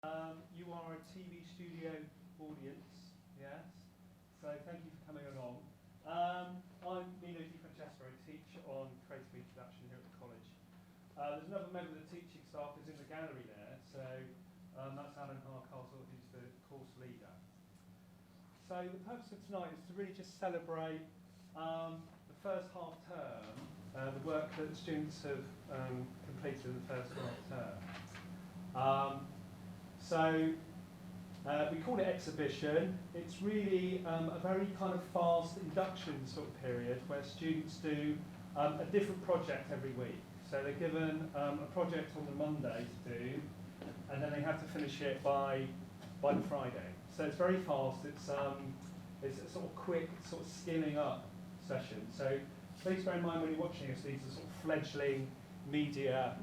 You are a TV studio audience, yes? So thank you for coming along. I'm Nino Di Francesco, I teach on creative media production here at the college. There's another member of the teaching staff who's in the gallery there, so that's Alan Harcastle, who's the course leader. So the purpose of tonight is to really just celebrate the first half term, the work that the students have completed in the first half term. We call it Exhibition. It's really a very kind of fast induction sort of period where students do a different project every week. So they're given a project on the Monday to do, and then they have to finish it by the Friday. So it's very fast. It's a sort of quick sort of skilling up session. So please bear in mind when you're watching us, these are sort of fledgling media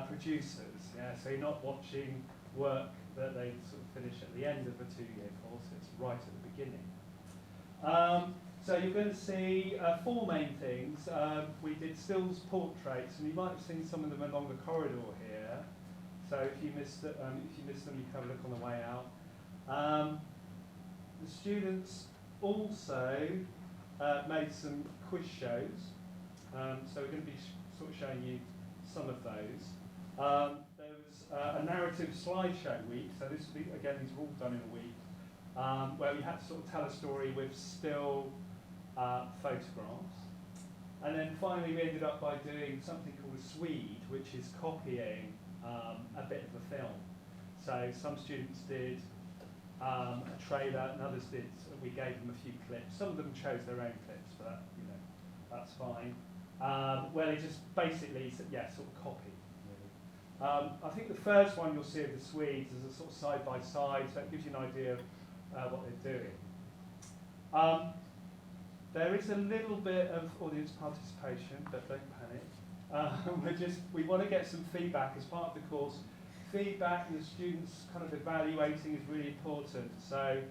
producers. Yeah, so you're not watching work that they sort of finish at the end of a two-year course. It's right at the beginning. So you're going to see four main things. We did stills portraits, and you might have seen some of them along the corridor here. So if you missed them, you can have a look on the way out. The students also made some quiz shows. So we're going to be sort of showing you some of those. There was a narrative slideshow week, so this will be, again, these are all done in a week, where we had to sort of tell a story with still photographs. And then finally we ended up by doing something called a Swede, which is copying a bit of a film. So some students did a trailer, and others did, we gave them a few clips. Some of them chose their own clips, but that, that's fine. Where they just basically, sort of copy. I think the first one you'll see of the Swedes is a sort of side-by-side, so it gives you an idea of what they're doing. There is a little bit of audience participation, but don't panic. We want to get some feedback as part of the course. Feedback and the students kind of evaluating is really important. So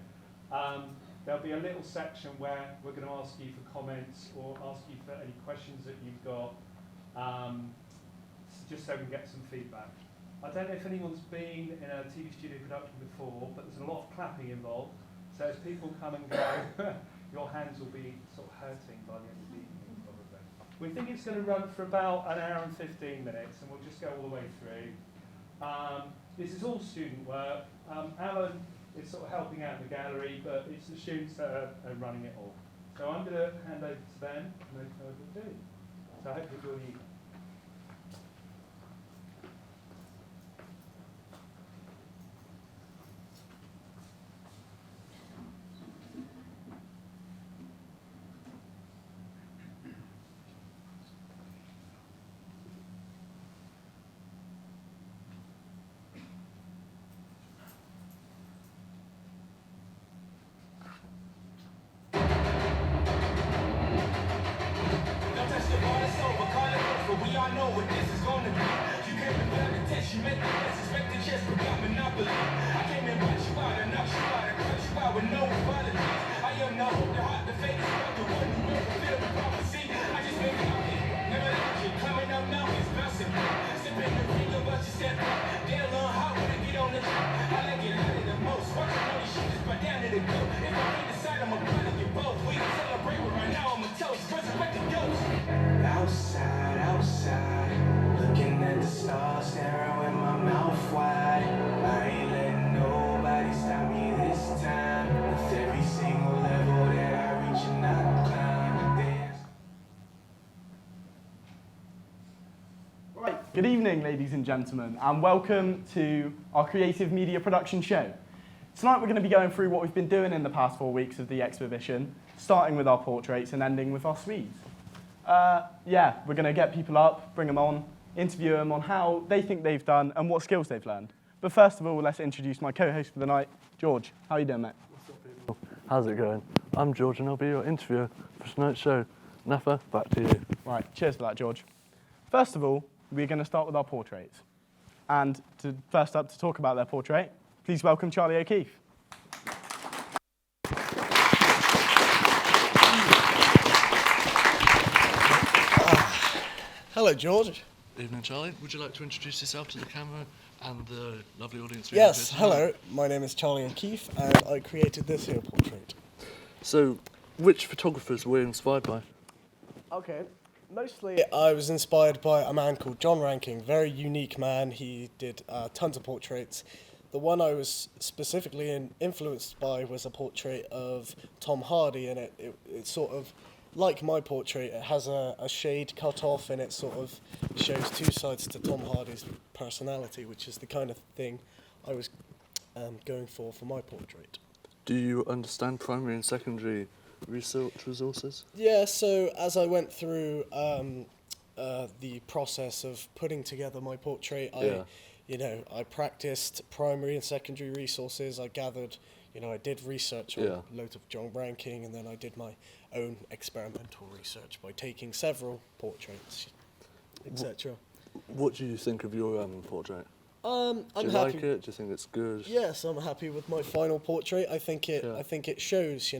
there'll be a little section where we're going to ask you for comments or ask you for any questions that you've got. Just so we can get some feedback. I don't know if anyone's been in a TV studio production before, but there's a lot of clapping involved. So as people come and go, your hands will be sort of hurting by the end of the evening, probably. We think it's going to run for about an hour and 15 minutes, and we'll just go all the way through. This is all student work. Alan is sort of helping out in the gallery, but it's the students that are running it all. So I'm going to hand over to them, and they know what to do. So I hope you enjoy the evening. Good evening, ladies and gentlemen, and welcome to our creative media production show. Tonight we're going to be going through what we've been doing in the past 4 weeks of the exhibition, starting with our portraits and ending with our Swedes. We're going to get people up, bring them on, interview them on how they think they've done and what skills they've learned. But first of all, let's introduce my co-host for the night, George. How are you doing, mate? What's up, people? How's it going? I'm George and I'll be your interviewer for tonight's show. Nafa, back to you. Right, cheers for that, George. First of all, we're going to start with our portraits. And first up to talk about their portrait, please welcome Charlie O'Keefe. Hello, George. Evening, Charlie. Would you like to introduce yourself to the camera And the lovely audience. Yes, hello, my name is Charlie O'Keefe and I created this here portrait. So, which photographers were you inspired by? Okay, mostly I was inspired by a man called John Ranking, very unique man. He did tons of portraits. The one I was specifically influenced by was a portrait of Tom Hardy, and it's sort of like my portrait. It has a shade cut off and it sort of shows two sides to Tom Hardy's personality, which is the kind of thing I was going for my portrait. Do you understand primary and secondary research resources? Yeah, so as I went through the process of putting together my portrait, I practiced primary and secondary resources. I gathered, I did research on loads of John Ranking, and then I did my own experimental research by taking several portraits, etc. What do you think of your portrait? I'm Do you happy. like it? Do you think it's good? Yes, I'm happy with my final portrait. I think it shows,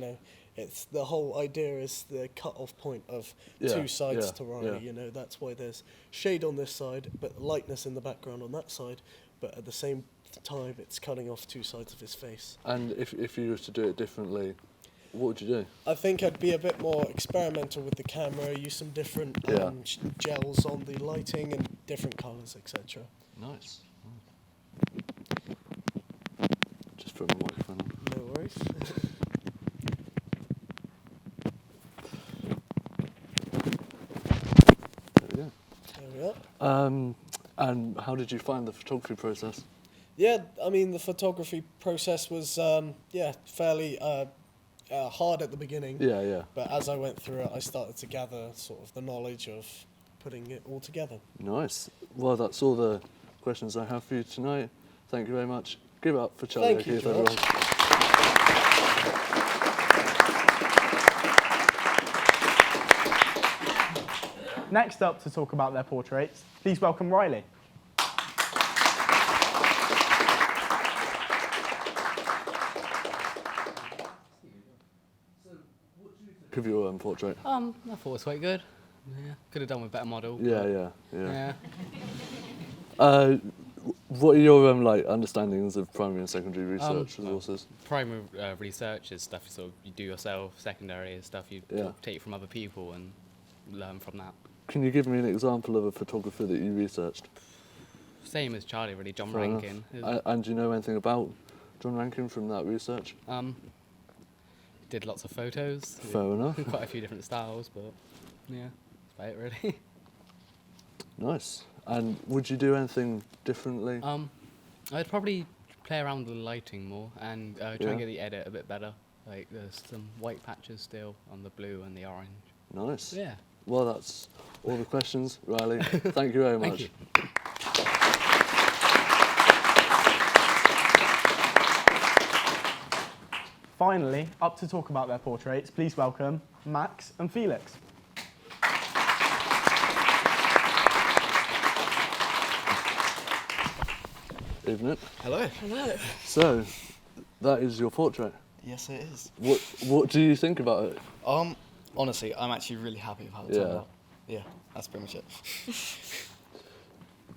it's the whole idea is the cut-off point of two sides to Riley. That's why there's shade on this side, but lightness in the background on that side. But at the same time, it's cutting off two sides of his face. And if you were to do it differently, what would you do? I think I'd be a bit more experimental with the camera, use some different gels on the lighting and different colours, etc. Nice. Just put my microphone on. No worries. There we go. There we are. And how did you find the photography process? Yeah, I mean, the photography process was, fairly hard at the beginning. Yeah. But as I went through it, I started to gather sort of the knowledge of putting it all together. Nice. Well, that's all the questions I have for you tonight. Thank you very much. Give it up for Charlie Thank you, O'Keefe, George. everyone. Next up to talk about their portraits, please welcome Riley. Give your portrait. I thought it was quite good. Yeah, could have done with a better model. Yeah. Yeah. What are your understandings of primary and secondary research resources? Primary research is stuff you do yourself. Secondary is stuff you take from other people and learn from that. Can you give me an example of a photographer that you researched? Same as Charlie, really. John Fair Rankin. And do you know anything about John Rankin from that research? Did lots of photos. Fair enough. Quite a few different styles, but yeah, that's about it really. Nice. And would you do anything differently? I'd probably play around with the lighting more and try and get the edit a bit better. Like there's some white patches still on the blue and the orange. Nice. Yeah. Well, that's all the questions, Riley. Thank you very much. Thank you. Finally, up to talk about their portraits, please welcome Max and Felix. Evening. Hello. Hello. So, that is your portrait. Yes, it is. What do you think about it? Honestly, I'm actually really happy with how it turned out. Yeah, that's pretty much it.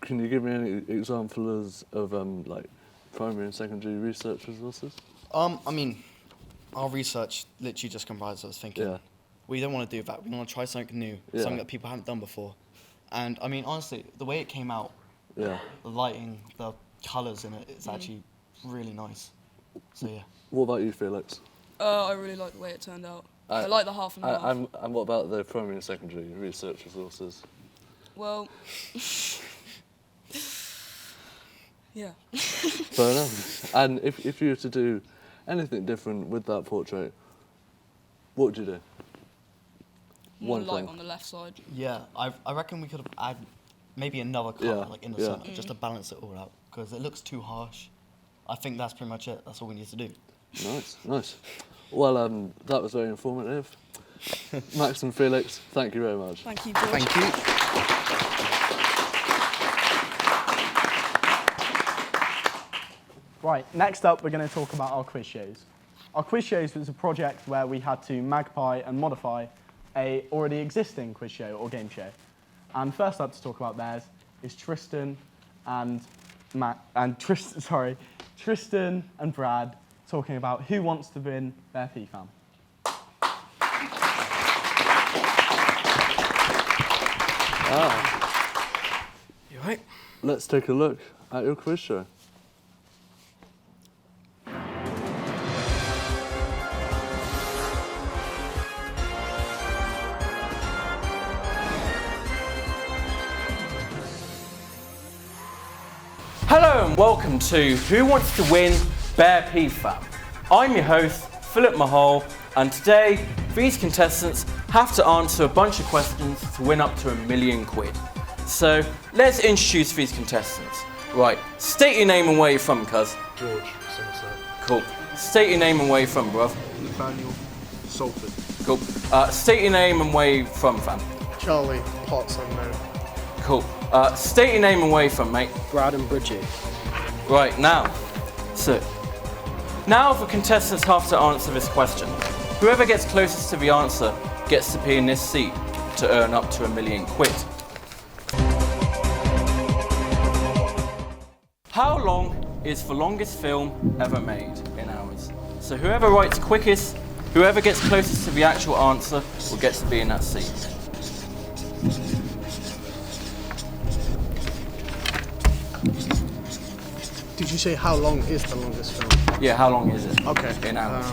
Can you give me any examples of primary and secondary research resources? I mean, our research literally just comprises us thinking. Yeah. We don't want to do that. We want to try something new, something that people haven't done before. And I mean, honestly, the way it came out, the lighting, the colours in it, it's actually really nice. So yeah. What about you, Felix? I really like the way it turned out. I like the half and half. And what about the primary and secondary research resources? Well, yeah. Fair enough. And if you were to do anything different with that portrait, what would you do? More One light thing. on the left side. Yeah, I reckon we could have added maybe another colour in the centre just to balance it all out because it looks too harsh. I think that's pretty much it. That's all we need to do. Nice. Well, that was very informative. Max and Felix, thank you very much. Thank you, George. Thank you. Right, next up we're going to talk about our quiz shows. Our quiz shows was a project where we had to magpie and modify a already existing quiz show or game show. And first up to talk about theirs is Tristan and Tristan and Brad talking about who wants to win their PFAM. You right? Let's take a look at your quiz show. Hello and welcome to Who Wants to Win Bear PFAM. I'm your host, Philip Mahal, and today these contestants have to answer a bunch of questions to win up to £1 million. So let's introduce these contestants. Right, state your name and where you're from, cuz. George, Somerset. Cool. State your name and where you're from, bruv. Nathaniel, Salford. Cool. State your name and where you're from, fam. Charlie, Potts unknown. Cool. State your name and where you're from, mate. Brad and Bridget. Right, now the contestants have to answer this question. Whoever gets closest to the answer gets to be in this seat to earn up to £1 million. How long is the longest film ever made in hours? So whoever writes quickest, whoever gets closest to the actual answer will get to be in that seat. Did you say how long is the longest film? Yeah, how long is it? Okay. In hours.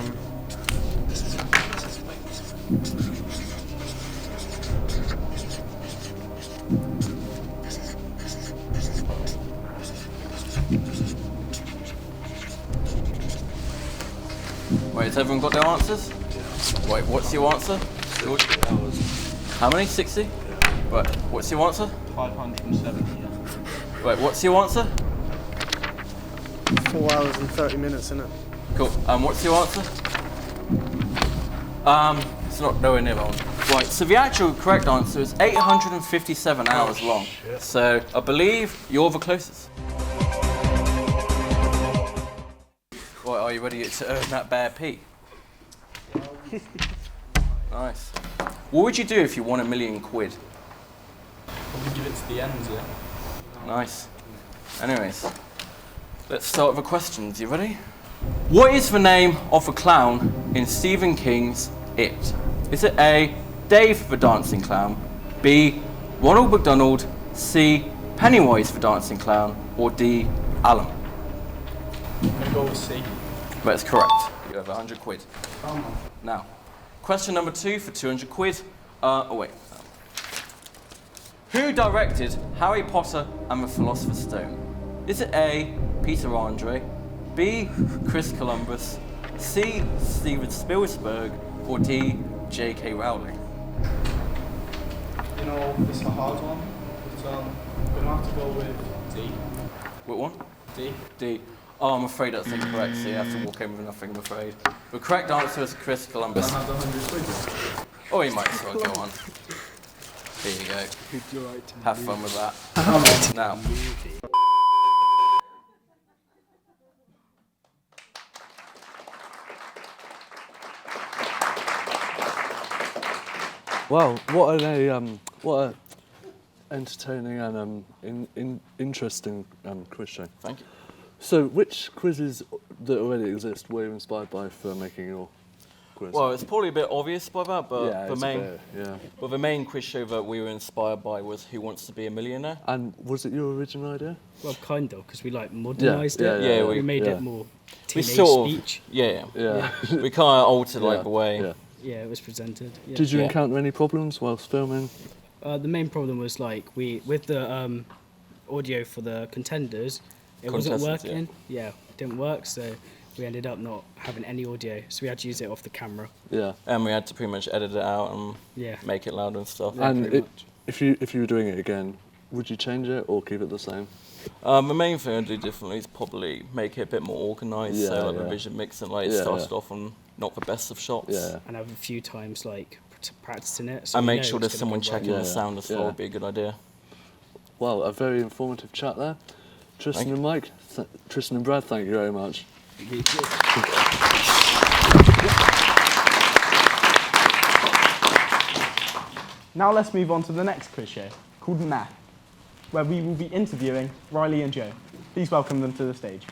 Wait, has everyone got their answers? Yeah. Wait, what's your answer? Hours. How many? 60? Yeah. Right, what's your answer? 570, yeah. Wait, what's your answer? 4 hours and 30 minutes, innit? Cool. What's your answer? It's not nowhere near that one. Right, so the actual correct answer is 857 hours long. Shit. So I believe you're the closest. Right, are you ready to earn that bear P? Nice. What would you do if you won £1 million? Probably give it to the end, yeah. Nice. Anyways, let's start with the questions. You ready? What is the name of the clown in Stephen King's It? Is it A, Dave the Dancing Clown, B, Ronald McDonald, C, Pennywise the Dancing Clown, or D, Alan? I'm going to go with C. That's correct. You have £100. Now, question number 2 for £200. Who directed Harry Potter and the Philosopher's Stone? Is it A, Peter Andre, B, Chris Columbus, C, Steven Spielberg, or D, J.K. Rowling? You know, this is a hard one, but I'm going to have to go with D. What one? D. D. Oh, I'm afraid that's incorrect, so you have to walk in with nothing, I'm afraid. The correct answer is Chris Columbus. I have £100. Oh, you might as well go on. Here you go. Have fun with that. Now. Wow, what a entertaining and interesting quiz show. Thank you. So, which quizzes that already exist were you inspired by for making your quiz? Well, it's probably a bit obvious by that, but yeah, the main quiz show that we were inspired by was Who Wants to Be a Millionaire? And was it your original idea? Well, kind of, because we modernised it. Yeah, we made it more teenage speech. Yeah. We kind of altered the way. Yeah. Yeah, it was presented. Yeah. Did you encounter any problems whilst filming? The main problem was with the audio for the contenders, it wasn't working. Yeah, it didn't work, so we ended up not having any audio, so we had to use it off the camera. Yeah. And we had to pretty much edit it out and make it louder and stuff. Yeah, and if you were doing it again, would you change it or keep it the same? The main thing I'd do differently is probably make it a bit more organised, so the vision mix and started off on not the best of shots. Yeah. And have a few times practicing it. So and make sure there's someone checking the sound as well would be a good idea. Well, a very informative chat there. Tristan and Mike, Tristan and Brad, thank you very much. Now let's move on to the next quiz show, called Math. where we will be interviewing Riley and Joe. Please welcome them to the stage.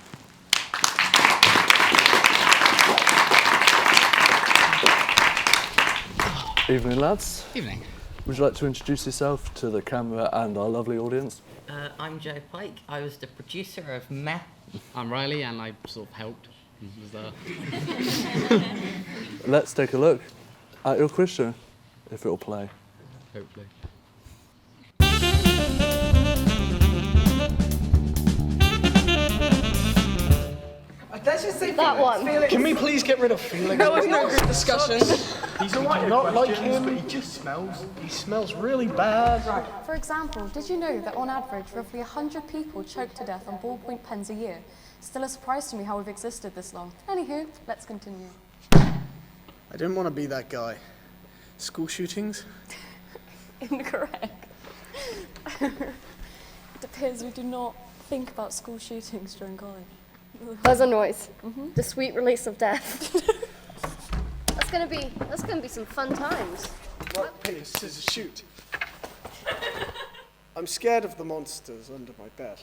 Evening, lads. Evening. Would you like to introduce yourself to the camera and our lovely audience? I'm Joe Pike. I was the producer of Meh. I'm Riley, and I sort of helped. Was there. Let's take a look at your quiz show, if it'll play. Hopefully. Let's just say that one. Can we please get rid of Felix? That was not good discussion. He's alright. Not like him, but he just smells. He smells really bad. For example, did you know that on average, roughly 100 people choke to death on ballpoint pens a year? Still a surprise to me how we've existed this long. Anywho, let's continue. I didn't want to be that guy. School shootings? Incorrect. It appears we do not think about school shootings during college. Buzzer noise. The sweet release of death. That's gonna be some fun times. Rock, paper, scissors, shoot. I'm scared of the monsters under my bed.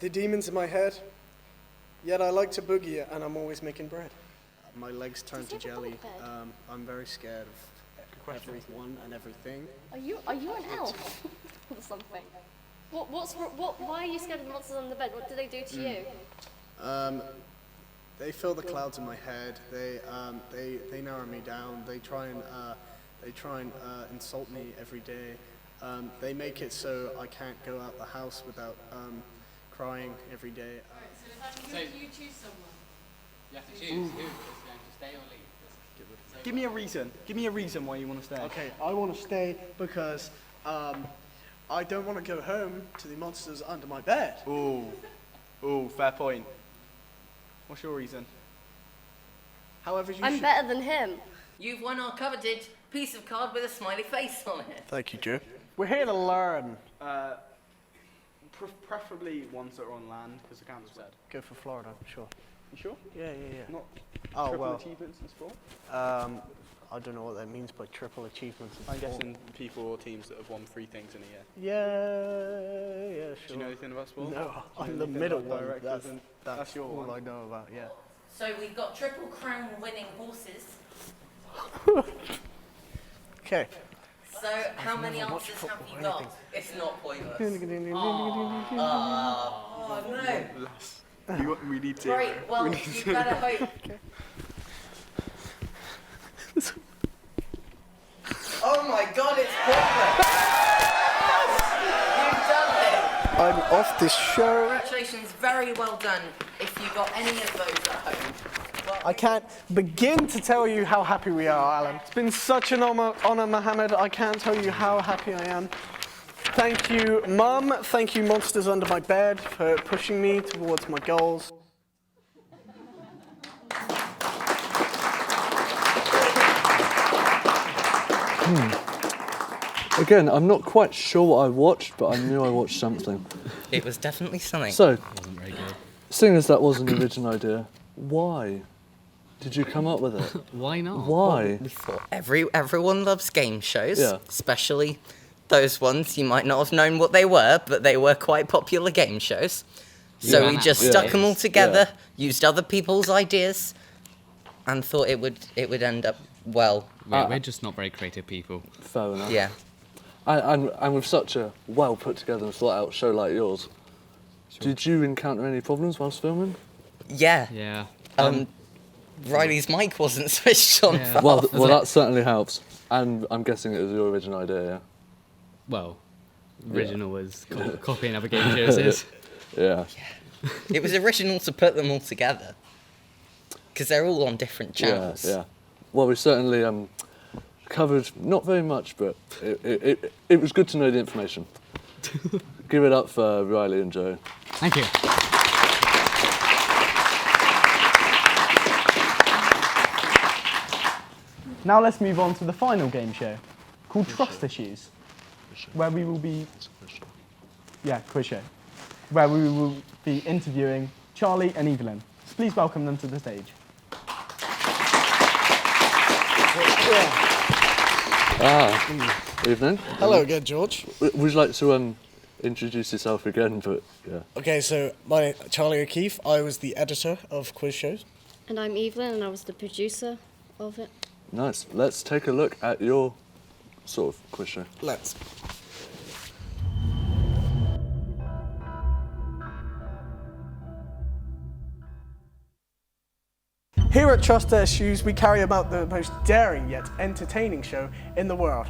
The demons in my head. Yet I like to boogie and I'm always making bread. My legs turn to jelly. I'm very scared of everyone and everything. Are you an elf or something? Why are you scared of the monsters under the bed? What do they do to you? They fill the clouds in my head. They narrow me down. They try and insult me every day. They make it so I can't go out the house without crying every day. So you choose someone. You have to choose who is going to stay or leave. Give me a reason. Give me a reason why you want to stay. Okay, I want to stay because I don't want to go home to the monsters under my bed. Ooh, fair point. What's your reason? However you I'm should. better than him. You've won our coveted piece of card with a smiley face on it. Thank you, Joe. We're here to learn. Preferably ones that are on land, because the camera said. Go for Florida, sure. You sure? Yeah. Not Oh, triple well. achievements in sport? I don't know what that means by triple achievements. I'm guessing people or teams that have won 3 things in a year. Yeah, sure. Do you know anything about sport? No, Do you know I'm the anything middle about one. directors and- That's your all one. I know about, yeah. So we've got Triple Crown winning horses. Okay. So how many answers have you got? It's not pointless. no. We need to. Right, well, you better hope. Oh my god, it's pointless! You've done it! I'm off this show. Congratulations, very well done. If you got any of those at home. Well, I can't begin to tell you how happy we are, Alan. It's been such an honor, Mohammed. I can't tell you how happy I am. Thank you, Mum. Thank you, Monsters Under My Bed, for pushing me towards my goals. Again, I'm not quite sure what I watched, but I knew I watched something. it was definitely something. So, Wasn't very good. seeing as that was an original idea, why did you come up with it? Why not? Why? We thought everyone loves game shows, Yeah. especially those ones you might not have known what they were, but they were quite popular game shows. So Yeah. we just Yeah. stuck them all together, used other people's ideas, and thought it would end up well. We're just not very creative people. Fair enough. Yeah. And with such a well put together and thought out show like yours, did you encounter any problems whilst filming? Yeah. Yeah. Riley's mic wasn't switched on. Yeah. for Well, half of well, it. that certainly helps. And I'm guessing it was your original idea, yeah? Well, original was copying other game shows. Yeah. It was original to put them all together. Because they're all on different channels. Yeah. Well, we certainly covered not very much, but it was good to know the information. Give it up for Riley and Joe. Thank you. Now let's move on to the final game show, called Trust Issues, where we will be... Yeah, quiz show. Where we will be interviewing Charlie and Evelyn. So please welcome them to the stage. Evening. Hello again, George. Would you like to introduce yourself again, but yeah. Okay, so my Charlie O'Keefe. I was the editor of quiz shows. And I'm Evelyn, and I was the producer of it. Nice. Let's take a look at your sort of quiz show. Let's. Here at Trust Issues, we carry about the most daring yet entertaining show in the world.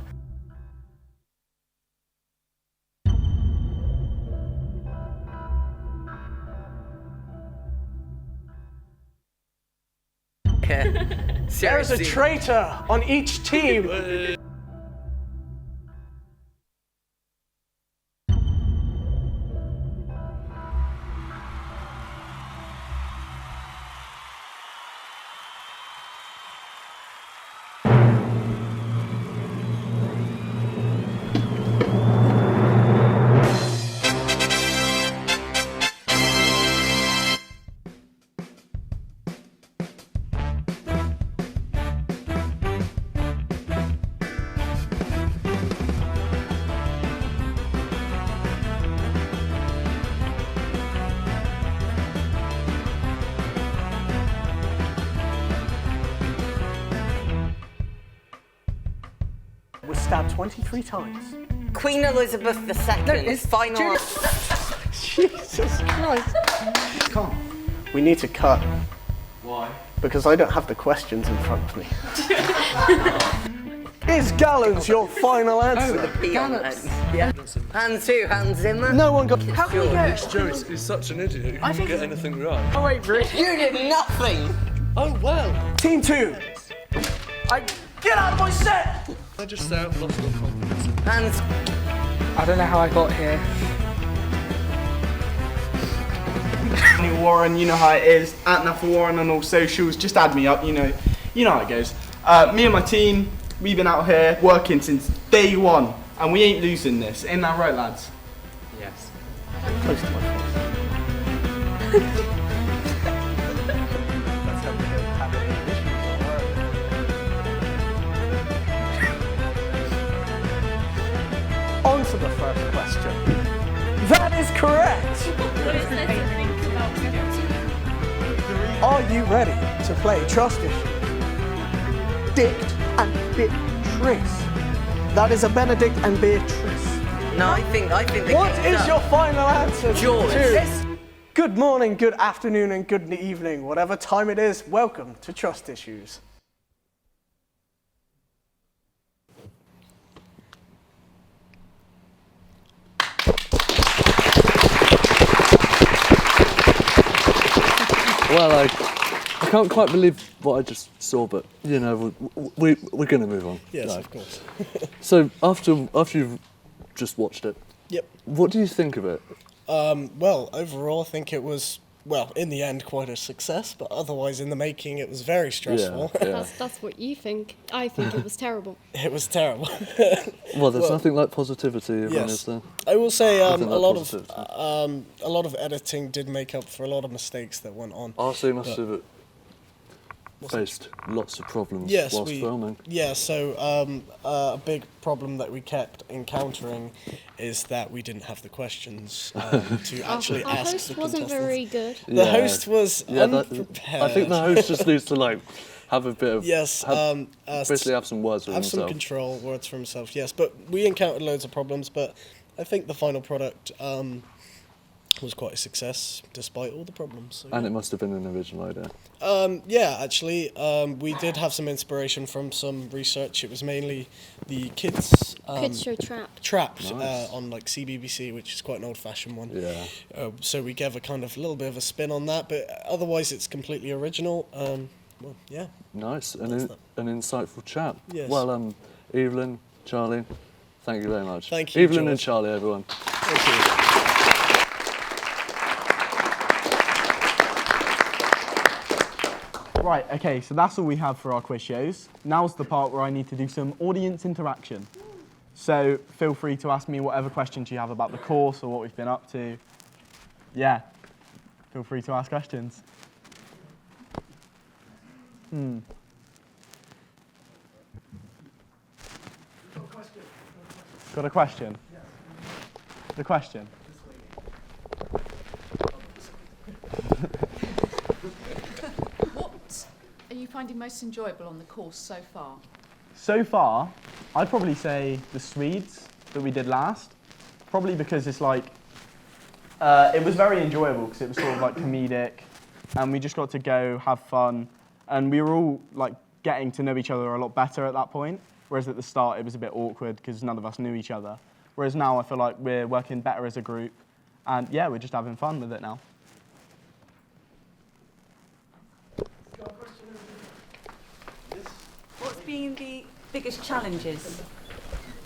There is a traitor on each team. Was stabbed 23 times. Queen Elizabeth II, final. Jesus Christ. Come. We need to cut. Why? Because I don't have the questions in front of me. Is gallons your final answer? Yeah. Hans who? Hans Zimmer? No one got. How can we get? Joe is such an idiot. He didn't get anything right. Oh wait, really? You did nothing! Oh, well. Team 2. Get out of my set! I just say I've lost all confidence. Hans. I don't know how I got here. Warren, you know how it is. @NAFLWarren on all socials. Just add me up. You know how it goes. Me and my team, we've been out here working since day one, and we ain't losing this. Ain't that right, lads? Yes. Close to my face. On to the first question. That is correct! Are you ready to play Trust Issues? Dict and Beatrice. That is a Benedict and Beatrice. No, I think the What king's is up. your final answer? George. to- Good morning, good afternoon, and good evening. Whatever time it is, welcome to Trust Issues. Well, I can't quite believe what I just saw, but you know, we're going to move on. Yes, No. of course. So after you've just watched it, Yep. what do you think of it? Well, overall, I think it was, well, in the end, quite a success, but otherwise, in the making, it was very stressful. Yeah. That's what you think. I think it was terrible. It was terrible. Well, there's nothing like positivity, Yes. is there? I will say a Nothing like lot of editing did make up for a lot of mistakes that went on. RC must But- have faced lots of problems Yes, whilst filming. Yeah, so a big problem that we kept encountering is that we didn't have the questions to actually Our ask host the wasn't contestants. very good. The host was unprepared. I think the host just needs to have a bit of basically have some words with have himself. some control, words for himself. Yes, but we encountered loads of problems, but I think the final product was quite a success despite all the problems. So, And it must have been an original idea. yeah, actually, we did have some inspiration from some research. It was mainly the kids show Trapped. Trapped Nice. on like CBBC, which is quite an old-fashioned one. Yeah. So we gave a kind of little bit of a spin on that, but otherwise it's completely original. Well, yeah. Nice, an insightful chat. Yes. Well, Evelyn, Charlie, thank you very much. Thank you, Evelyn and George. Charlie, everyone. Thank you. Right, okay, so that's all we have for our quiz shows. Now's the part where I need to do some audience interaction. So feel free to ask me whatever questions you have about the course or what we've been up to. Yeah, feel free to ask questions. Got a question? the question. What are you finding most enjoyable on the course so far? So far, I'd probably say the Swedes that we did last. Probably because it's like, it was very enjoyable because it was sort of like comedic, and we just got to go have fun, and we were all like getting to know each other a lot better at that point. Whereas at the start it was a bit awkward because none of us knew each other. Whereas now I feel like we're working better as a group, and yeah, we're just having fun with it now. What's been the biggest challenges?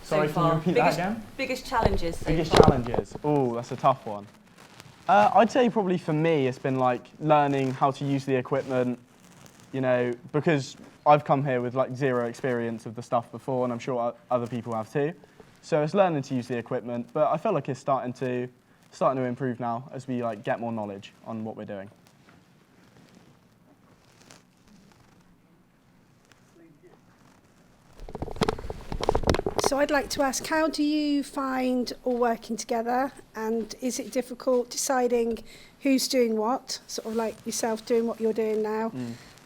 Sorry, so can you far? repeat biggest, that again? Biggest challenges so Biggest far? challenges? Oh, that's a tough one. I'd say probably for me it's been like learning how to use the equipment, you know, because I've come here with like zero experience of the stuff before, and I'm sure other people have too. So it's learning to use the equipment, but I feel like it's starting to improve now as we like get more knowledge on what we're doing. So I'd like to ask, how do you find all working together, and is it difficult deciding who's doing what, sort of like yourself doing what you're doing now,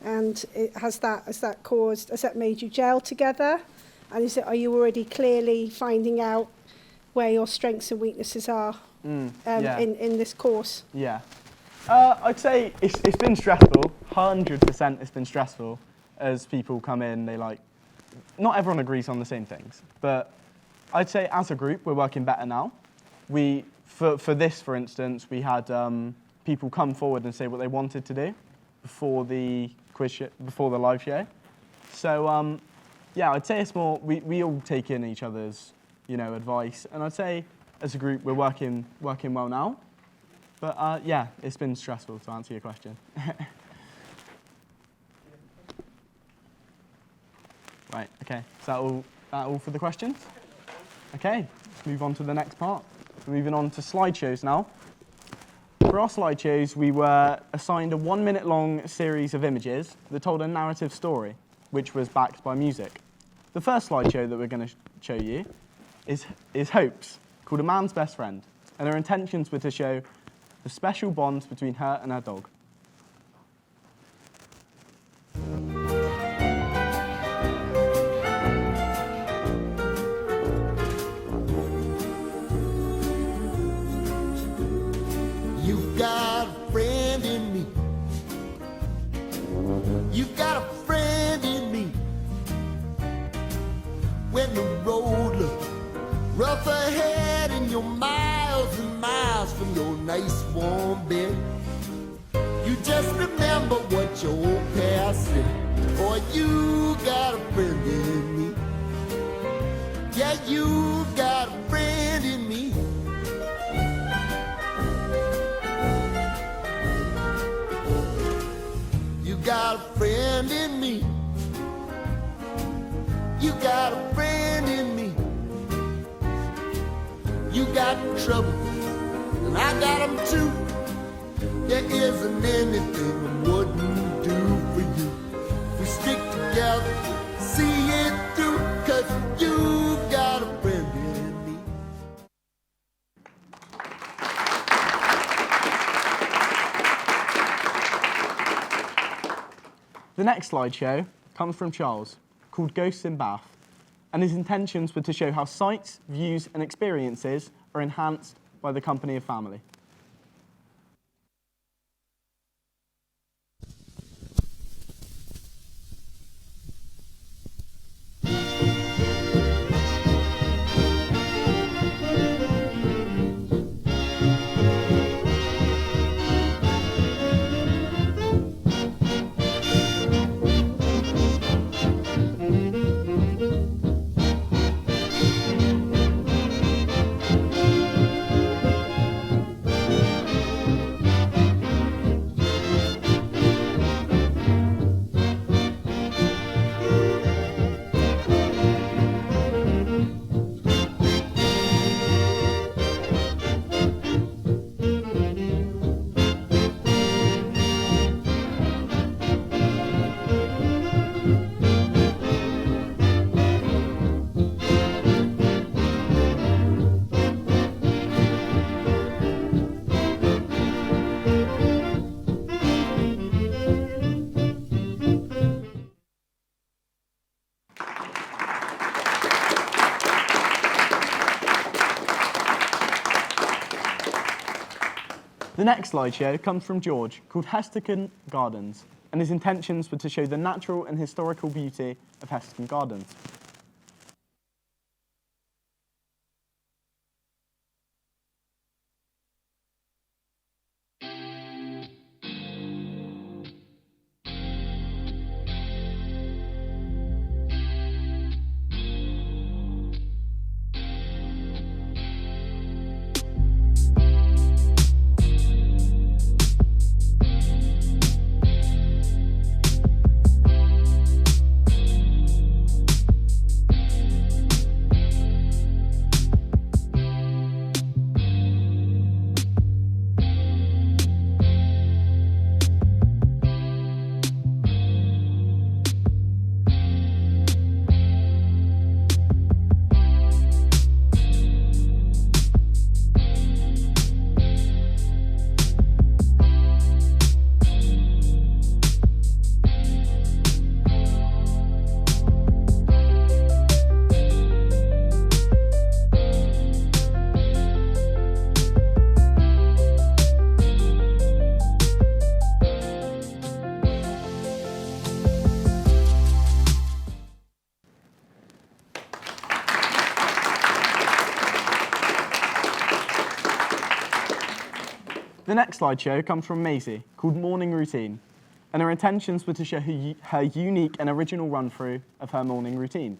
and has that made you gel together, and are you already clearly finding out where your strengths and weaknesses are in this course? Yeah. I'd say it's been stressful, 100% it's been stressful as people come in, not everyone agrees on the same things, but I'd say as a group, we're working better now. For this, for instance, we had people come forward and say what they wanted to do before the before the live show. So yeah, I'd say it's more, we all take in each other's, advice, and I'd say as a group, we're working well now. But yeah, it's been stressful to answer your question. Right, okay, is that all for the questions? Okay, let's move on to the next part. We're moving on to slideshows now. For our slideshows, we were assigned a 1-minute long series of images that told a narrative story, which was backed by music. The first slideshow that we're going to show you is Hope's, called A Man's Best Friend, and her intentions were to show the special bond between her and her dog. You got a friend in me. You got a friend in me. When the road looks rough ahead and you're miles and miles from your nice warm bed, you just remember what your old past said. Boy, you got a friend in me. Yeah, you got a friend in me. You got a friend in me. You got a friend in me. You got trouble, and I got them too. There isn't anything I wouldn't do for you. We stick together, see it through, 'cause you got a friend in me. The next slideshow comes from Charles, called Ghosts in Bath, and his intentions were to show how sights, views, and experiences are enhanced by the company of family. next slideshow comes from George, called Hesterton Gardens, and his intentions were to show the natural and historical beauty of Hesterton Gardens. The next slideshow comes from Maisie, called Morning Routine, and her intentions were to show her unique and original run-through of her morning routine.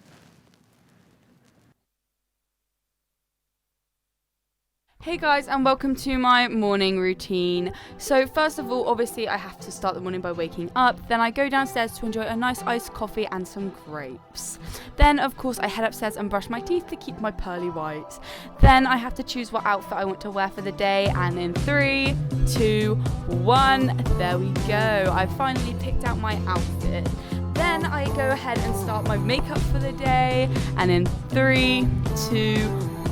Hey guys, and welcome to my morning routine. So first of all, obviously I have to start the morning by waking up. Then I go downstairs to enjoy a nice iced coffee and some grapes. Then of course I head upstairs and brush my teeth to keep my pearly whites. Then I have to choose what outfit I want to wear for the day, and in 3, 2, 1, there we go. I finally picked out my outfit. Then I go ahead and start my makeup for the day, and in 3, 2,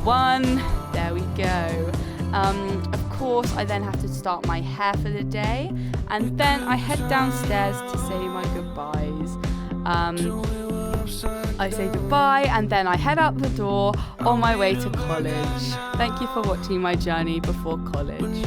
1, there we go. Of course, I then have to start my hair for the day, and then I head downstairs to say my goodbyes. I say goodbye, and then I head out the door on my way to college. Thank you for watching my journey before college.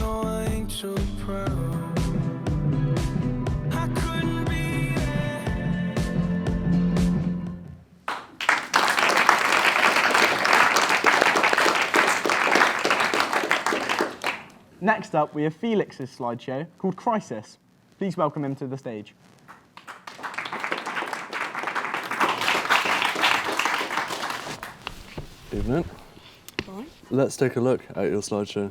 Next up, we have Felix's slideshow called Crisis. Please welcome him to the stage. Evening. Right. Let's take a look at your slideshow.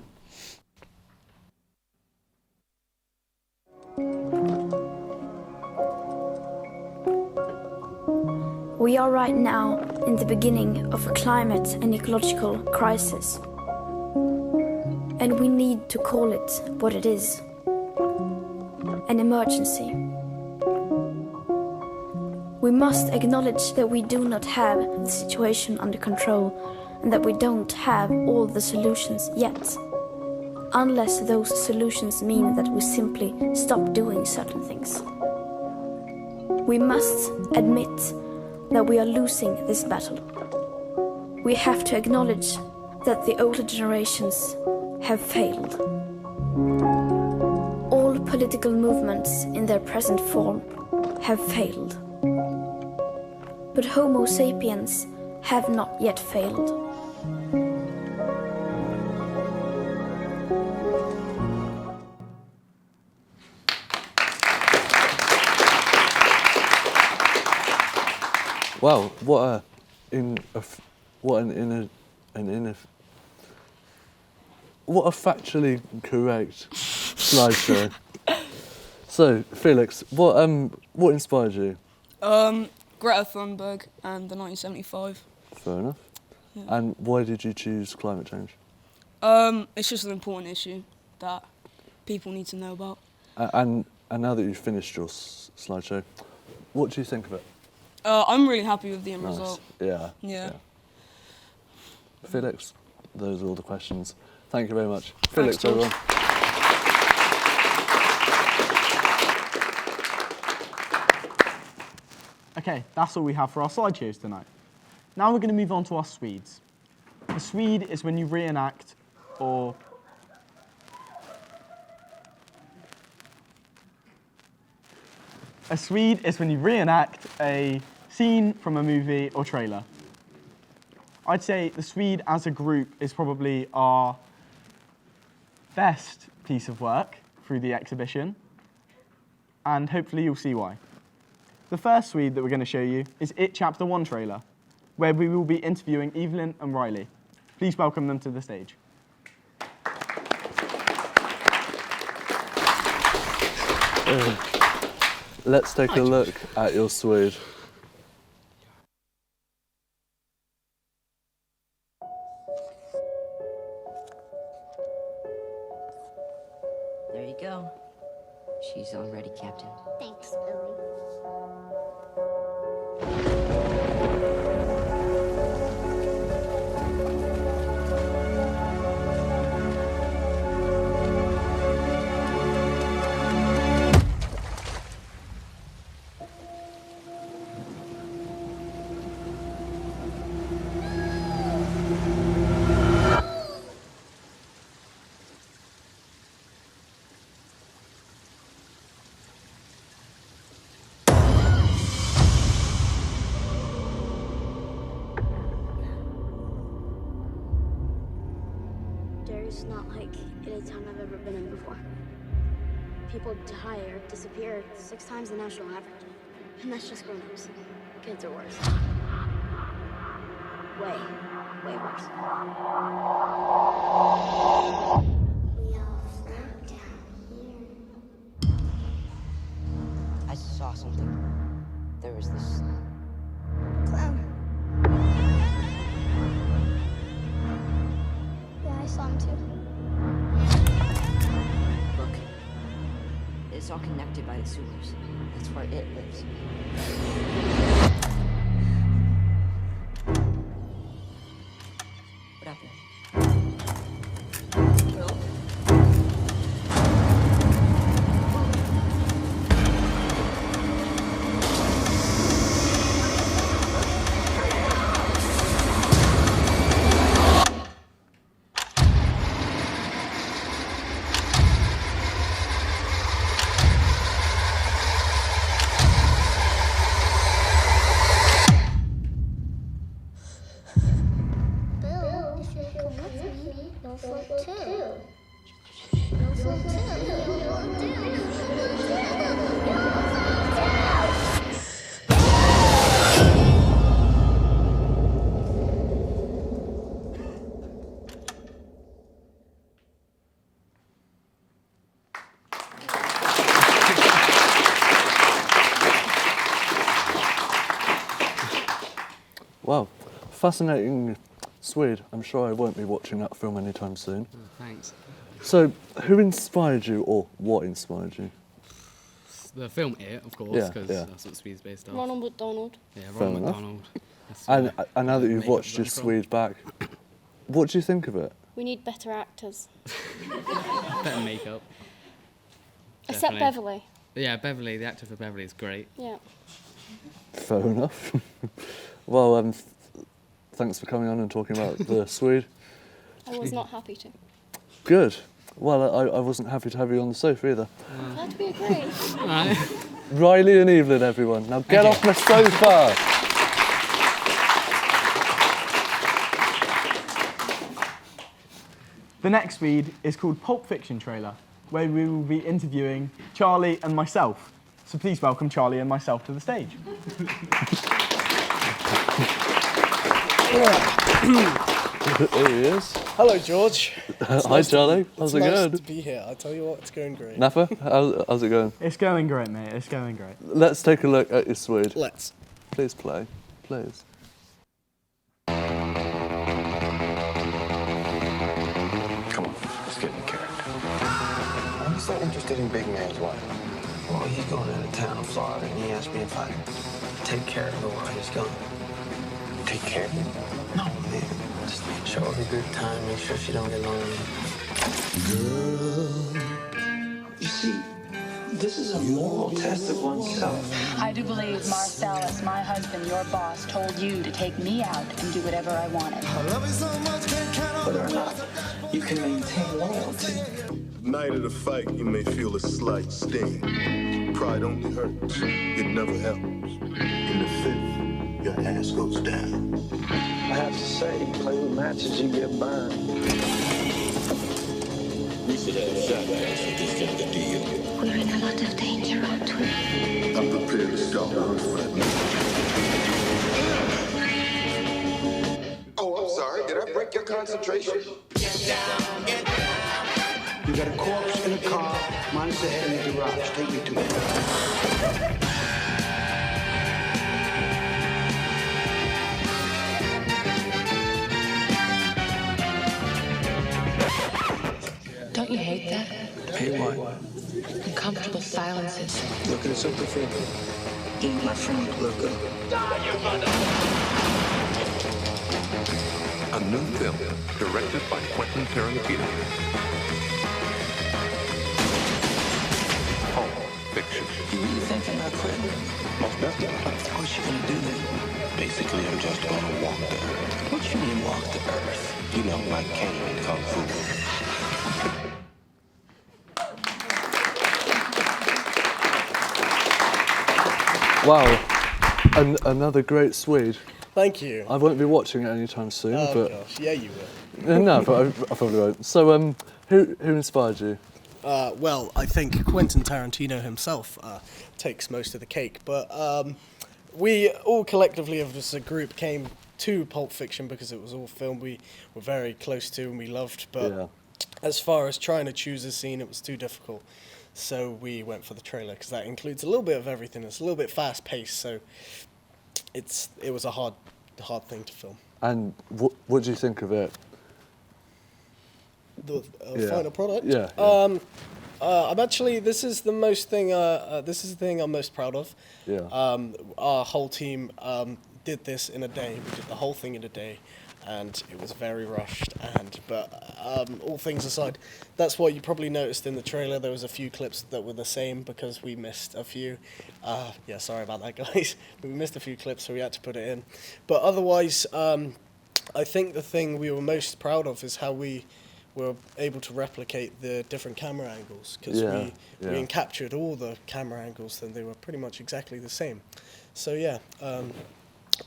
We are right now in the beginning of a climate and ecological crisis. And we need to call it what it is. An emergency. We must acknowledge that we do not have the situation under control and that we don't have all the solutions yet. Unless those solutions mean that we simply stop doing certain things. We must admit that we are losing this battle. We have to acknowledge that the older generations have failed. All political movements in their present form have failed. But Homo sapiens have not yet failed. Wow, what a factually correct slideshow. So, Felix, what inspired you? Greta Thunberg and the 1975. Fair enough. Yeah. And why did you choose climate change? It's just an important issue that people need to know about. And now that you've finished your slideshow, what do you think of it? I'm really happy with the end Nice. result. Yeah. Felix, those are all the questions. Thank you very much. Felix, George. everyone. Okay, that's all we have for our slideshows tonight. Now we're going to move on to our Swedes. A Swede is when you reenact or A Swede is when you reenact a scene from a movie or trailer. I'd say the Swede as a group is probably our best piece of work through the exhibition, and hopefully you'll see why. The first Swede that we're going to show you is It Chapter 1 trailer, where we will be interviewing Evelyn and Riley. Please welcome them to the stage. Let's take a look at your Swede. There you go. She's all ready, Captain. Thanks, Billy. It's not like any town I've ever been in before. People die or disappear 6 times the national average. And that's just grown-ups. Kids are worse. Way, way worse. We all float down here. I saw something. There was this Clown. Yeah, I saw him too. Look. It's all connected by the sewers. That's where it lives. What happened? Wow, fascinating Swede. I'm sure I won't be watching that film anytime soon. Oh, thanks. So, who inspired you, or what inspired you? The film It, of course, Yeah, because yeah. that's what Swede's based off. Ronald McDonald. Yeah, Fair Ronald enough. McDonald. That's And, where and now that you've makeup watched your comes from. Swede back, what do you think of it? We need better actors. Better makeup. Except Definitely. Beverly. Yeah, Beverly, the actor for Beverly is great. Yeah. Fair enough. Well, thanks for coming on and talking about the Swede. I was not happy to. Good. Well, I wasn't happy to have you on the sofa either. Glad to be agreed. Alright. Riley and Evelyn, everyone. Now get off my sofa! The next Swede is called Pulp Fiction trailer, where we will be interviewing Charlie and myself. So please welcome Charlie and myself to the stage. Here he is. Hello, George. It's Hi, nice Charlie. To, How's it's it nice going? to be here. I tell you what, it's going great. Naffa, how's it going? It's going great, mate. It's going great. Let's take a look at your Swede. Let's. Please play. Please. Come on, let's get in character. Why are you so interested in Big Man's wife? Well, he's going out of town in Florida, and he asked me if I'd take care of her while he's gone. Take care of her? No, man. Just show her a good time, make sure she don't get lonely. Girl, you see, This is a moral test of oneself. I do believe Marcellus, my husband, your boss, told you to take me out and do whatever I wanted. Whether or not you can maintain loyalty. Night of the fight, you may feel a slight sting. Pride only hurts, it never helps. In the fifth, your ass goes down. I have to say, you play with matches, you get burned. We should have shotguns for this kind of deal. We're in a lot of danger, aren't we? I'm prepared to stop the hunt for that man. Oh, I'm sorry. Did I break your concentration? Get down, get down. You got a corpse in a car. Mine's the head in the garage. Take me to it. Don't you hate that? Hey, what? Uncomfortable silences. Looking at something, friend? Eat my friend. Look up. A new film directed by Quentin Tarantino. Pulp Fiction. You really thinking about quitting? Most definitely. Of course you're gonna do that. Basically, I'm just gonna walk the earth. What you mean walk the earth? You know, like Kane in Kung Fu. Wow, another great Swede. Thank you. I won't be watching it anytime soon, Oh but gosh, yeah, you will. no, but I probably won't. So, who inspired you? Well, I think Quentin Tarantino himself takes most of the cake, but we all collectively as a group came to Pulp Fiction because it was all film we were very close to and we loved, but as far as trying to choose a scene, it was too difficult. So we went for the trailer because that includes a little bit of everything. It's a little bit fast-paced, so it was a hard thing to film. And what do you think of it? The final product? Yeah. I'm actually, this is the thing I'm most proud of. Yeah. Our whole team did this in a day. We did the whole thing in a day, and it was very rushed. But all things aside, that's what you probably noticed in the trailer. There was a few clips that were the same because we missed a few. Yeah, sorry about that, guys. We missed a few clips, so we had to put it in. But otherwise, I think the thing we were most proud of is how we were able to replicate the different camera angles because we captured all the camera angles and they were pretty much exactly the same. So yeah,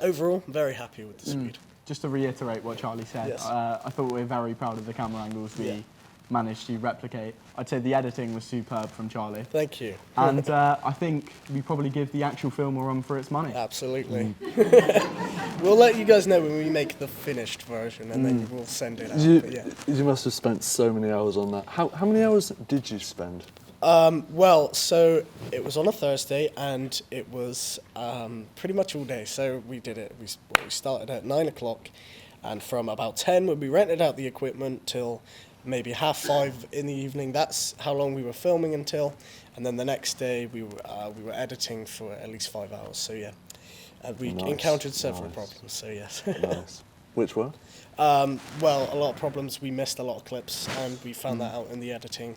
overall, very happy with the speed. Just to reiterate what Charlie said, Yes. I thought we were very proud of the camera angles we managed to replicate. I'd say the editing was superb from Charlie. Thank you. And I think we probably give the actual film a run for its money. Absolutely. We'll let you guys know when we make the finished version and then we'll send it out. You must have spent so many hours on that. How many hours did you spend? Well, so it was on a Thursday and it was pretty much all day. So we did it. We started at 9 o'clock and from about 10 when we rented out the equipment till maybe 5:30 in the evening. That's how long we were filming until. And then the next day we were editing for at least 5 hours. So yeah, and we encountered several problems. So yes. Nice. Which one? Well, a lot of problems. We missed a lot of clips and we found that out in the editing.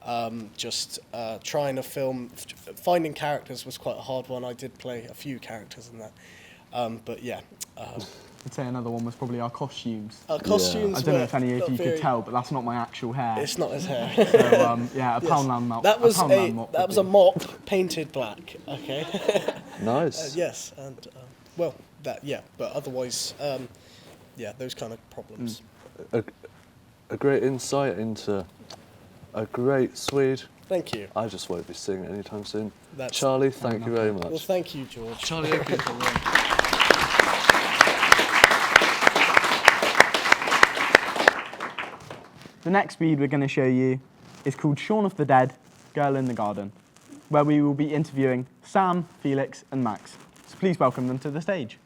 Trying to film, finding characters was quite a hard one. I did play a few characters in that, but yeah. I'd say another one was probably our costumes. Our costumes. I don't know if any of you could tell, but that's not my actual hair. It's not his hair. So yeah, a Poundland mop. That was a mop painted black. Okay. Nice. Yes, and but otherwise, those kind of problems. A great insight into a great Swede. Thank you. I just won't be seeing it anytime soon. Charlie, thank you very much. Well, thank you, George. Charlie, The next speed we're going to show you is called Shaun of the Dead, Girl in the Garden, where we will be interviewing Sam, Felix and Max. So please welcome them to the stage.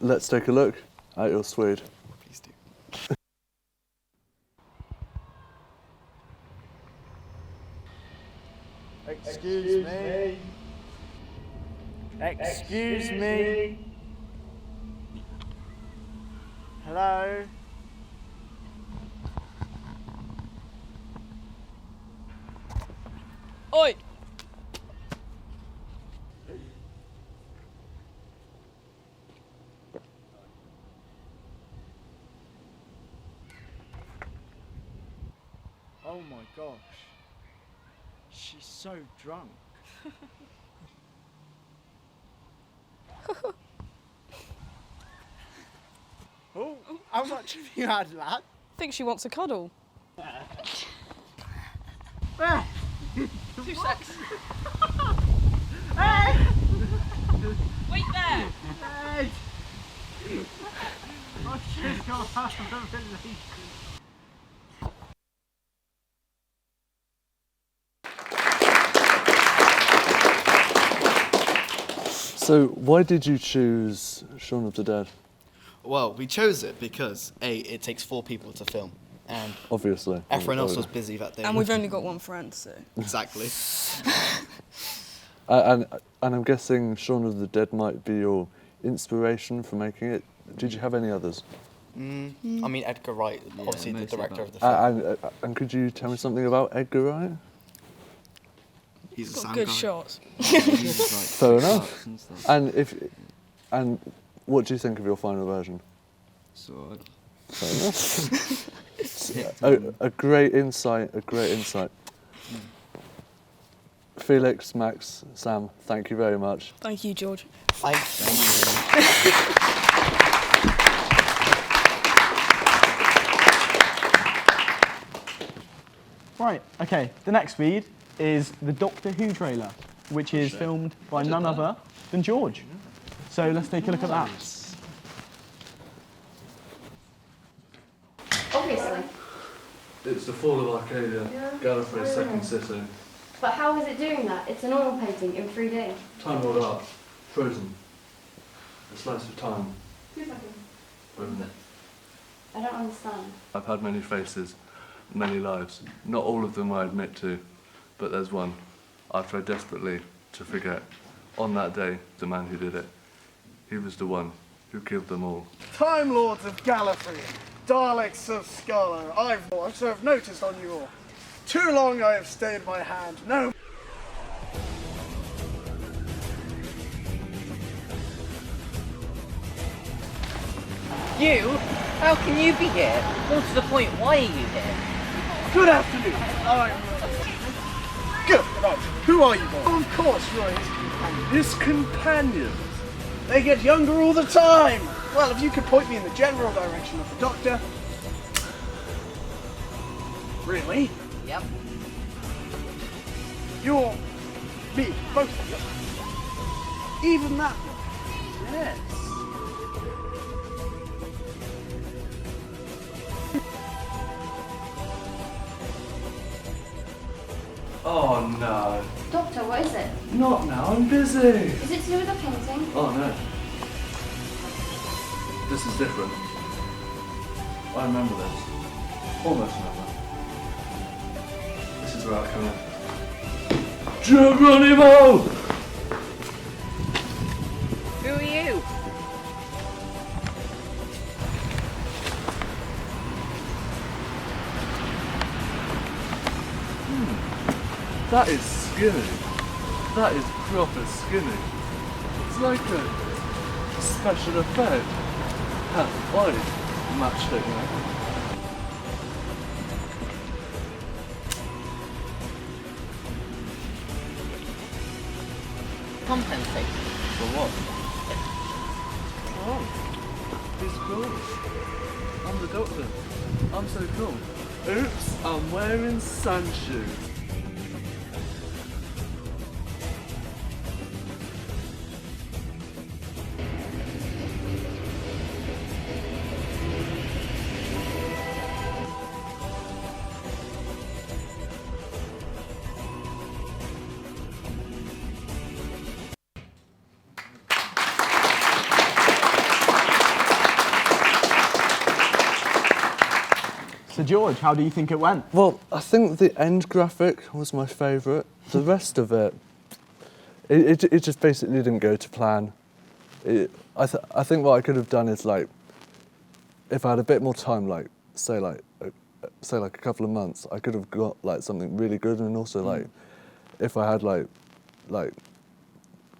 Let's take a look at your Swede. Please do. Excuse me. Excuse me. Hello? Oi! Oh my gosh. She's so drunk. Oh, how much have you had, lad? I think she wants a cuddle. 2 secs. Wait there! Hey! Oh, she's got half a release. So, why did you choose Shaun of the Dead? Well, we chose it because A, it takes 4 people to film, and Obviously. everyone else was busy that day. And we've only got one friend, so. Exactly. And I'm guessing Shaun of the Dead might be your inspiration for making it. Did you have any others? I mean, Edgar Wright, obviously the director of the film. And could you tell me something about Edgar Wright? He's a Got sound good guy. shots. Fair enough. And what do you think of your final version? So. Fair enough. A great insight. Felix, Max, Sam, thank you very much. Thank you, George. Thank you. Right, okay, the next read is the Doctor Who trailer, which is filmed by none other than George. So let's take a look at that. Obviously. It's the fall of Arcadia, Gallifrey's second city. But how is it doing that? It's an oil painting in 3D. Time Lord art, frozen. A slice of time. 2 seconds. Frozen. I don't understand. I've had many faces, many lives. Not all of them I admit to, but there's one I've tried desperately to forget. On that day, the man who did it, he was the one who killed them all. Time Lords of Gallifrey, Daleks of Scholar, I've served notice on you all. Too long I have stayed my hand. No. You? How can you be here? More to the point, why are you here? Good afternoon. I'm... Good. Right. Who are you, boy? Oh, of course, you're his companion. His companions? They get younger all the time. Well, if you could point me in the general direction of the Doctor. Really? Yep. You're... me, both of you. Even that one. Yes. Oh no. Doctor, what is it? Not now, I'm busy. Is it to do with the painting? Oh no. This is different. I remember this. Almost remember. This is where I come in. Geronimo! Who are you? That is skinny. That is proper skinny. It's like a special effect. Half-bodied matchstick, man. Compensate. For what? Oh, he's cool. I'm the Doctor. I'm so cool. Oops, I'm wearing sun shoes. So George, how do you think it went? Well, I think the end graphic was my favourite. The rest of it, it just basically didn't go to plan. I think what I could have done is like, if I had a bit more time, like say like a couple of months, I could have got like something really good, and also like if I had like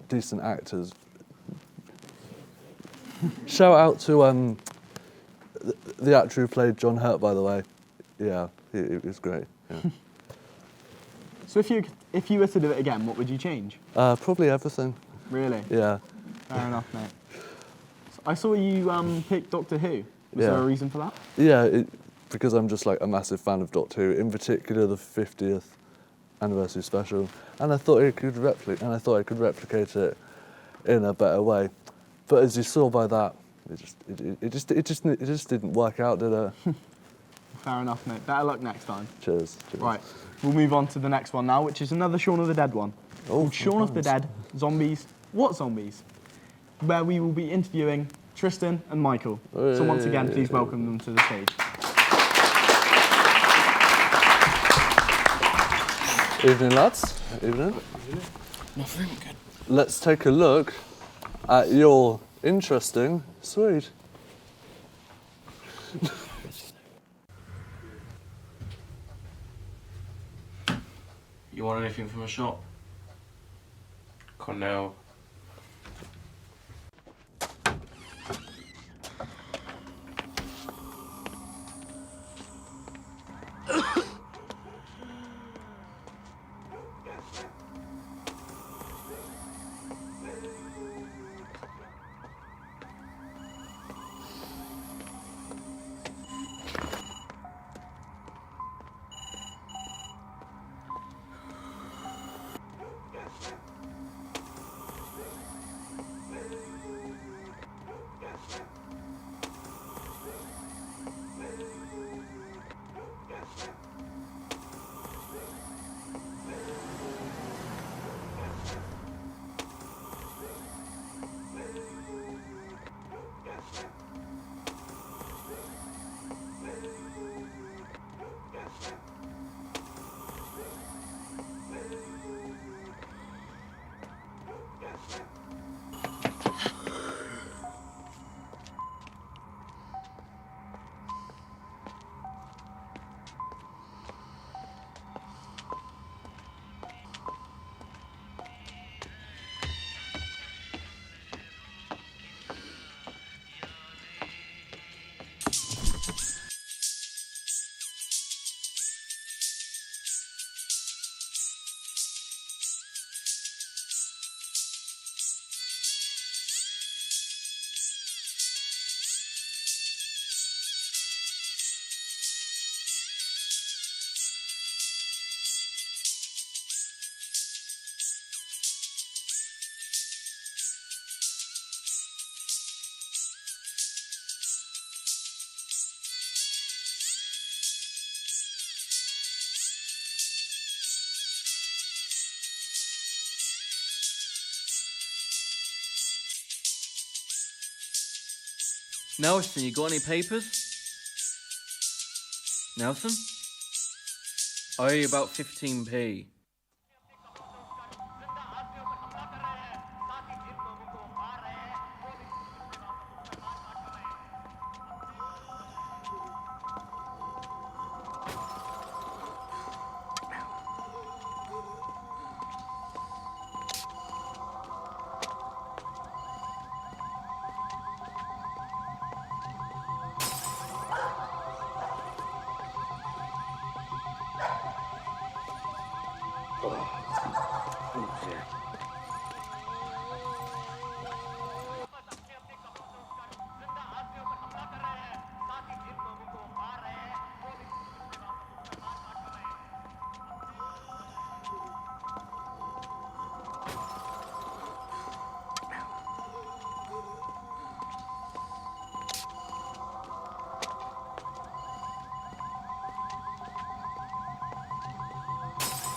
decent actors. Shout out to the actor who played John Hurt, by the way. Yeah, he was great. Yeah. So if you were to do it again, what would you change? Probably everything. Really? Yeah. Fair enough, mate. So I saw you pick Doctor Who. Was there a reason for that? Yeah, because I'm just like a massive fan of Doctor Who, in particular the 50th anniversary special, and I thought I could replicate it in a better way. But as you saw by that, it just didn't work out, did it? Fair enough, mate. Better luck next time. Cheers. Right, we'll move on to the next one now, which is another Shaun of the Dead one. Oh, Shaun of the Dead, Zombies, What Zombies? Where we will be interviewing Tristan and Michael. So once again, please welcome them to the stage. Evening, lads. Evening. Nothing good. Let's take a look at your interesting suite. You want anything from a shop? Cornell. Nelson, you got any papers? Nelson? I owe you about 15p.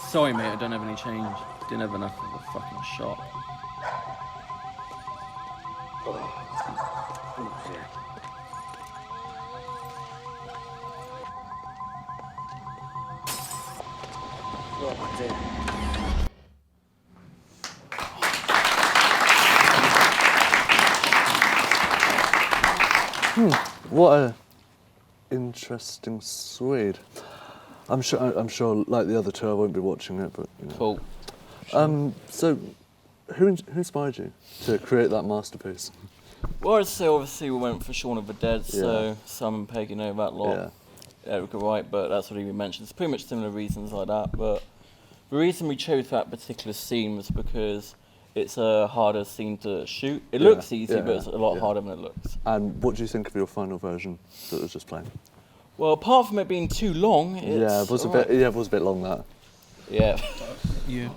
Sorry, mate, I don't have any change. Didn't have enough of the fucking shop. interesting Swede. I'm sure, like the other two, I won't be watching it, but you know. Cool. So, who inspired you to create that masterpiece? Well, I'd say obviously we went for Shaun of the Dead, so Yeah. Simon Pegg, you know that lot. Edgar Wright, but that's what he mentioned. It's pretty much similar reasons like that, but the reason we chose that particular scene was because it's a harder scene to shoot. It looks easy, but it's a lot harder than it looks. And what do you think of your final version that was just playing? Well, apart from it being too long, it's it was a bit. Yeah, it was a bit long. That. Yeah. Yeah.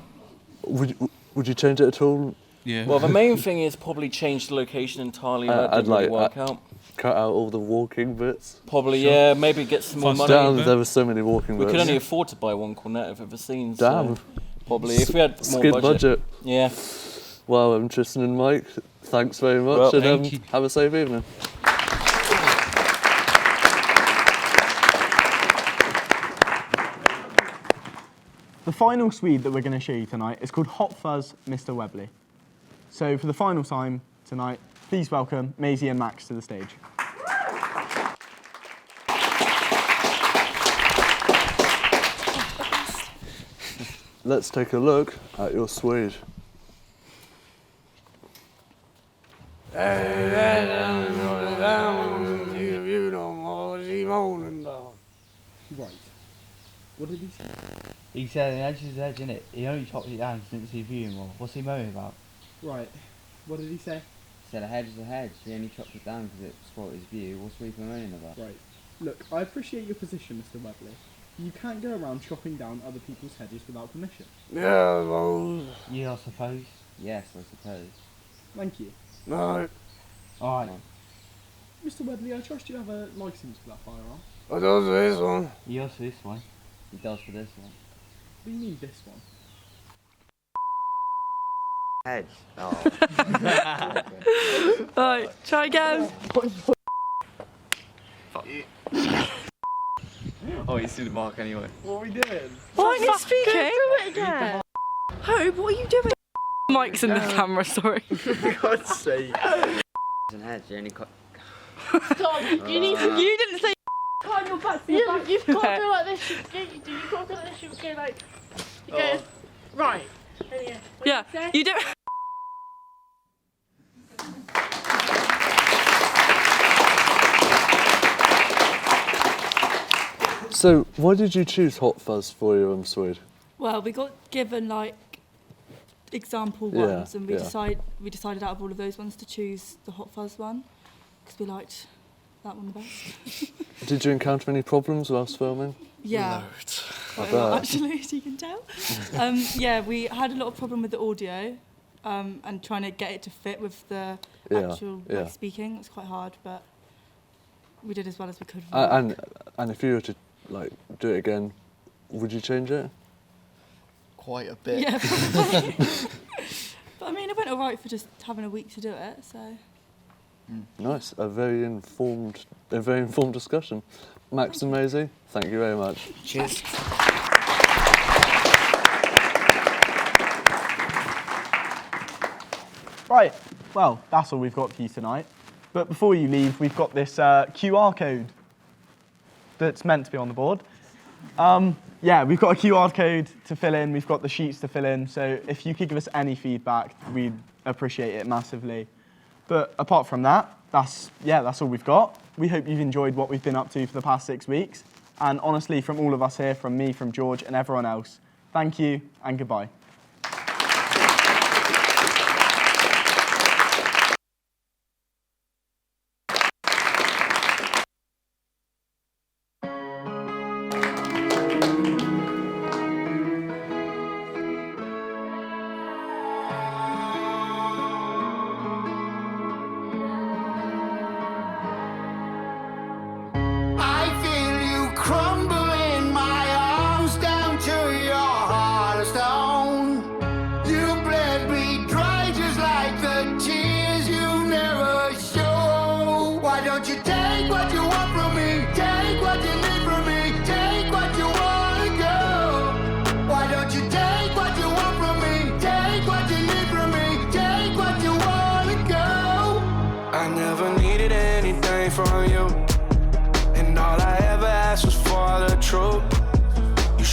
Would you change it at all? Yeah. Well, the main thing is probably change the location entirely. That didn't really work out. Cut out all the walking bits. Probably, yeah. Maybe get some more money. Damn, there were so many walking We bits. could only afford to buy one cornet of the scenes. Damn. So probably if we had more Skid budget. Yeah. Well, Tristan and Mike, thanks very much, Well, and thank you. have a safe evening. The final Swede that we're going to show you tonight is called Hot Fuzz Mr. Webley. So for the final time tonight, please welcome Maisie and Max to the stage. Let's take a look at your Swede. Right. What did he say? He said an edge is edge, innit? He only chopped it down since he viewed more. What's he moaning about? Right. What did he say? He said a hedge is a hedge. He only chopped it down because it spoiled his view. What's he moaning about? Right. Look, I appreciate your position, Mr. Webley. You can't go around chopping down other people's hedges without permission. Yeah, I suppose. Yes, I suppose. Thank you. No. Alright. Mr. Webley, I trust you have a license for that firearm. I does for this one. He does for this one. He does for this one. What do you mean this one? Hedge. Right, try again. Oh, you see the mark anyway. What are we doing? Why aren't you speaking? Go through it again. Hope, what are you doing? Mike's in the camera, sorry. For God's sake. It's an hedge. You only cut. Stop, you need to. You didn't say on your back. You've got to go like this. You've got to go like this. You go like. You go. Right. Yeah, you don't. So, why did you choose Hot Fuzz for your Swede? Well, we got given like example Yeah, ones, and we yeah. decided out of all of those ones to choose the Hot Fuzz one because we liked that one the best. Did you encounter any problems whilst filming? Yeah, quite a lot, actually, as you can tell. Yeah, we had a lot of problem with the audio and trying to get it to fit with the actual like, speaking. It's quite hard, but we did as well as we could. And if you were to like do it again, would you change it? Quite a bit. Yeah, probably. But I mean, it went all right for just having a week to do it, so. Nice, a very informed discussion. Max and Maisie, thank you very much. Cheers. Right, well, that's all we've got for you tonight. But before you leave, we've got this QR code that's meant to be on the board. Yeah, we've got a QR code to fill in, we've got the sheets to fill in, so if you could give us any feedback, we'd appreciate it massively. But apart from that, that's all we've got. We hope you've enjoyed what we've been up to for the past 6 weeks. And honestly, from all of us here, from me, from George, and everyone else, thank you and goodbye. I feel you crumble in my arms down to your heart of stone.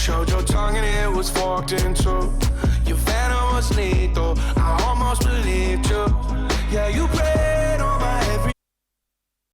showed your tongue and it was forked in two. Your venom was lethal, I almost believed you.